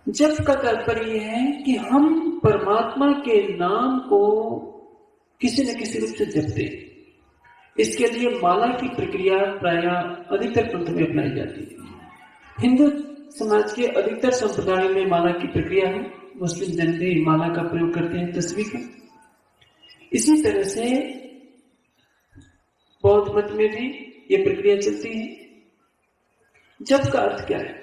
जप का तात्पर्य है कि हम परमात्मा के नाम को किसी न किसी रूप से जपते हैं। इसके लिए माला की प्रक्रिया प्रायः अधिकतर पंथों में अपनाई जाती है। हिंदू समाज के अधिकतर संप्रदायों में माला की प्रक्रिया है। मुस्लिम जन भी माला का प्रयोग करते हैं तस्वीर का। इसी तरह से बौद्ध मत में भी ये प्रक्रिया चलती है। जप का अर्थ क्या है?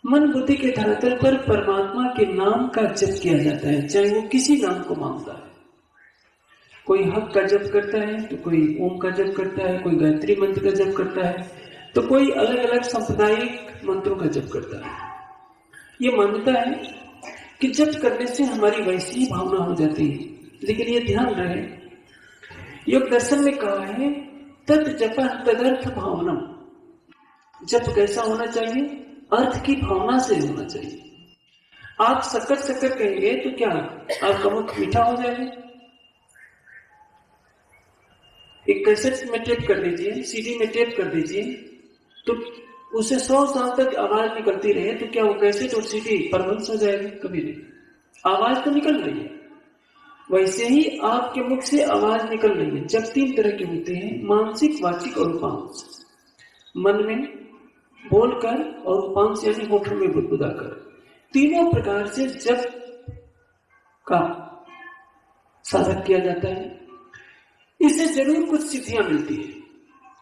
मन बुद्धि के धरातल पर परमात्मा के नाम का जप किया जाता है, चाहे वो किसी नाम को मांगता है। कोई हक का जप करता है, तो कोई ओम का जप करता है, कोई गायत्री मंत्र का जप करता है, तो कोई अलग अलग सांप्रदायिक मंत्रों का जप करता है। ये मान्यता है कि जप करने से हमारी वैसी ही भावना हो जाती है। लेकिन ये ध्यान रहे, योग दर्शन में कहा है तत् जप तदर्थ भावनम। जप कैसा होना चाहिए? अर्थ की भावना से होना चाहिए। आप शक्कर शक्कर कहेंगे तो क्या आपका मुख मीठा हो जाएगा? एक कैसेट में टेप कर दीजिए, सीडी में टेप कर दीजिए, तो उसे 100 साल तक आवाज निकलती रहे तो क्या वो कैसेट और सीडी परवंश हो जाएगी? कभी नहीं। आवाज तो निकल रही है। वैसे ही आपके मुख से आवाज निकल रही है। जब 3 तरह के होते हैं, मानसिक, वाचिक और उपांश। मन में बोलकर और उपांश यानी होठों में बुदबुदाकर। तीनों प्रकार से जप का साधक किया जाता है। इससे जरूर कुछ सिद्धियां मिलती है।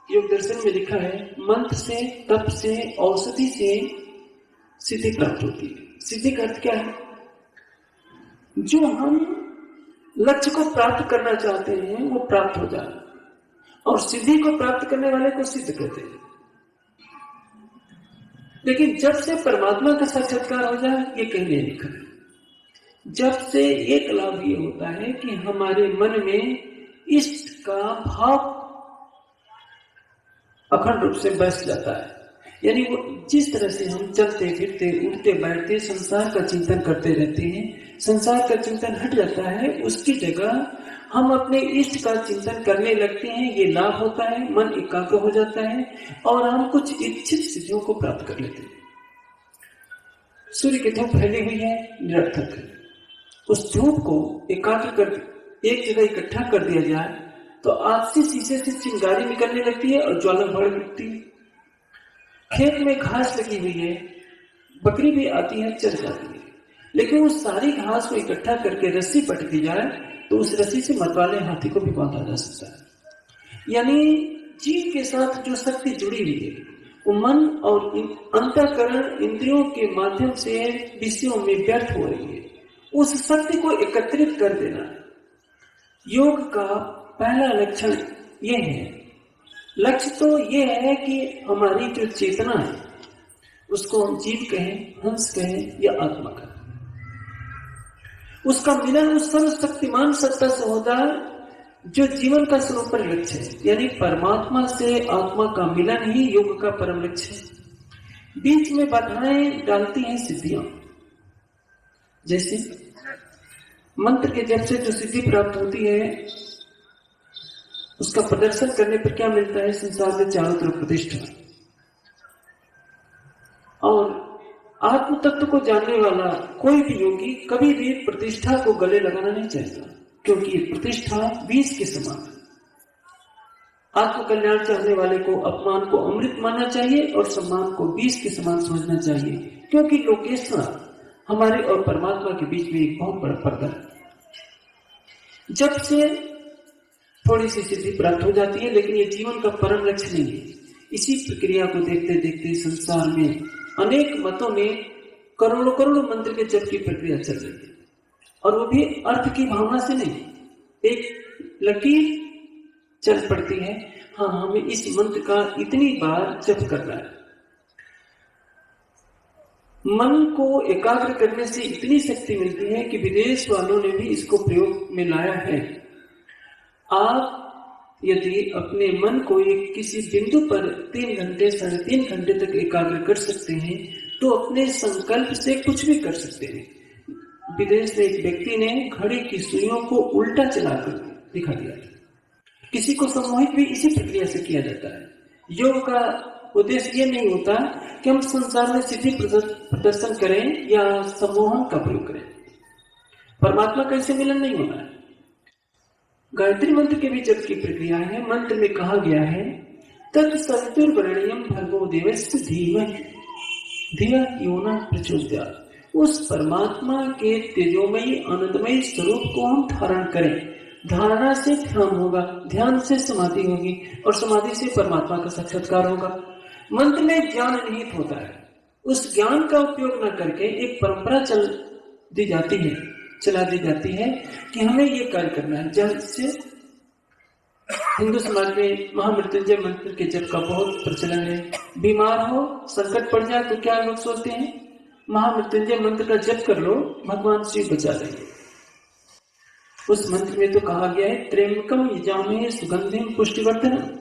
योग दर्शन में लिखा है मंत्र से, तप से, औषधि से सिद्धि प्राप्त होती है। सिद्धि का अर्थ क्या है? जो हम लक्ष्य को प्राप्त करना चाहते हैं वो प्राप्त हो जाए, और सिद्धि को प्राप्त करने वाले को सिद्ध कहते हैं। लेकिन जब से परमात्मा का साक्षात्कार हो जाए ये कहीं नहीं लिखा है। जब से एक लाभ ये होता है कि हमारे मन में इष्ट का भाव अखंड रूप से बस जाता है। यानी वो जिस तरह से हम चलते फिरते उठते बैठते संसार का चिंतन करते रहते हैं, संसार का चिंतन हट जाता है, उसकी जगह हम अपने इष्ट का चिंतन करने लगते हैं। ये लाभ होता है, मन एकाग्र हो जाता है और हम कुछ इच्छित सिद्धियों को प्राप्त कर लेते हैं। सूर्य की धूप फैली हुई है, निरर्थक है। उस धूप को एकाग्र कर एक जगह इकट्ठा कर दिया जाए तो आपसी शीशे से चिंगारी निकलने लगती है और ज्वाला भड़क उठती है। खेत में घास लगी हुई है, बकरी भी आती है, चल जाती है, लेकिन उस सारी घास को इकट्ठा करके रस्सी पट दी जाए तो उस रस्सी से मतवाले हाथी को भी बांधा जा सकता है। यानी जीव के साथ जो शक्ति जुड़ी हुई है वो मन और अंतःकरण इंद्रियों के माध्यम से विषयों में व्यर्थ हो रही है। उस शक्ति को एकत्रित कर देना योग का पहला लक्षण ये है। लक्ष्य तो ये है कि हमारी जो चेतना है उसको हम जीव कहें, हंस कहें या आत्मा कहें, उसका मिलन उस सर्वशक्तिमान सत्ता से होता है जो जीवन का सर्वोपरि लक्ष्य है। यानी परमात्मा से आत्मा का मिलन ही योग का परम लक्ष्य है। बीच में बाधाएं डालती हैं सिद्धियां। जैसे मंत्र के जप से जो सिद्धि प्राप्त होती है उसका प्रदर्शन करने पर क्या मिलता है? संसार में चारों तरफ प्रतिष्ठा। और आत्म तत्व को जानने वाला कोई भी योगी कभी भी प्रतिष्ठा को गले लगाना नहीं चाहता, क्योंकि प्रतिष्ठा बीज के समान है। आत्म कल्याण चाहने वाले को अपमान को अमृत मानना चाहिए और सम्मान को बीज के समान समझना चाहिए, क्योंकि लोकेशना हमारे और परमात्मा के बीच में एक बहुत बड़ा पर्दा है। जब से थोड़ी सी सिद्धि प्राप्त हो जाती है, लेकिन ये जीवन का परम लक्ष्य नहीं है। इसी प्रक्रिया को देखते देखते संसार में अनेक मतों में करोड़ों करोड़ों मंत्र के जप की प्रक्रिया चल रही है, और वो भी अर्थ की भावना से नहीं। एक लकीर चल पड़ती है, हाँ हमें इस मंत्र का इतनी बार जप करना है। मन को एकाग्र करने से इतनी शक्ति मिलती है कि विदेश वालों ने भी इसको प्रयोग में लाया है। आप यदि अपने मन को एक किसी बिंदु पर 3 घंटे 3.5 घंटे तक एकाग्र कर सकते हैं तो अपने संकल्प से कुछ भी कर सकते हैं। विदेश में एक व्यक्ति ने घड़ी की सुइयों को उल्टा चलाकर दिखा दिया। किसी को सम्मोहित भी इसी प्रक्रिया से किया जाता है। योग का उद्देश्य ये नहीं होता कि हम संसार में सिद्धि प्रदर्शन करें या सम्मोहन का प्रयोग करें। परमात्मा का इससे मिलन नहीं होना है। गायत्री मंत्र के भी जप की प्रक्रिया है। मंत्र में कहा गया है तत्सवितुर्वरेण्यं भर्गो देवस्य धीमहि धिया यो न प्रचोदयात्। उस परमात्मा के तेजोमयी आनंदमयी स्वरूप को हम धारण करें। धारणा से ध्यान होगा, ध्यान से समाधि होगी और समाधि से परमात्मा का साक्षात्कार होगा। मंत्र में ज्ञान निहित होता है। उस ज्ञान का उपयोग न करके एक परंपरा चला दी जाती है कि हमें ये कार्य करना है। जिससे हिंदू समाज में महामृत्युंजय मंत्र के जप का बहुत प्रचलन है। बीमार हो, संकट पड़ जाए तो क्या लोग सोचते हैं, महामृत्युंजय मंत्र का जप कर लो, भगवान शिव बचा देंगे। उस मंत्र में तो कहा गया है त्र्यंबकम यजामहे सुगंधिम पुष्टिवर्धनम।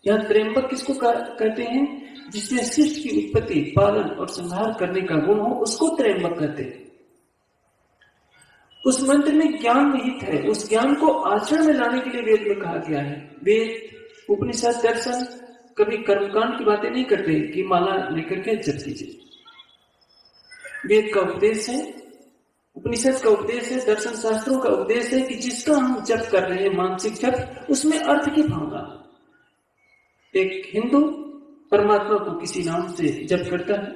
यह त्र्यंबक किसको कहते हैं? जिसमें सृष्टि की उत्पत्ति, पालन और संहार करने का गुण हो, उसको त्र्यंबक कहते हैं। उस मंत्र में ज्ञान निहित है। उस ज्ञान को आचरण में लाने के लिए वेद में कहा गया है। वेद, उपनिषद, दर्शन कभी कर्मकांड की बातें नहीं करते कि माला लेकर के जप कीजिए। वेद का उपदेश है, उपनिषद का उपदेश है, दर्शन शास्त्रों का उपदेश है कि जिसका हम जप कर रहे हैं, मानसिक जप, उसमें अर्थ की भावना। एक हिंदू परमात्मा को किसी नाम से जप करता है,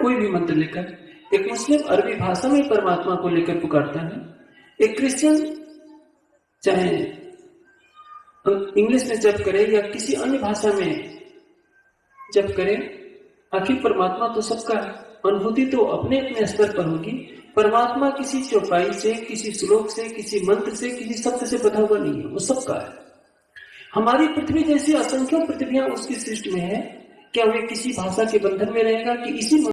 कोई भी मंत्र लेकर। एक मुस्लिम अरबी भाषा में परमात्मा को लेकर पुकारता है। एक क्रिश्चियन चाहे इंग्लिश में जप करे या किसी अन्य भाषा में जप करे, आखिर परमात्मा तो सबका है। अनुभूति तो अपने अपने स्तर पर होगी। परमात्मा किसी चौपाई से, किसी श्लोक से, किसी मंत्र से, किसी शब्द से बधा हुआ नहीं है, वो सबका है। हमारी पृथ्वी जैसी असंख्य पृथ्वियां उसकी सृष्टि में है। क्या वे किसी भाषा के बंधन में रहेगा कि इसी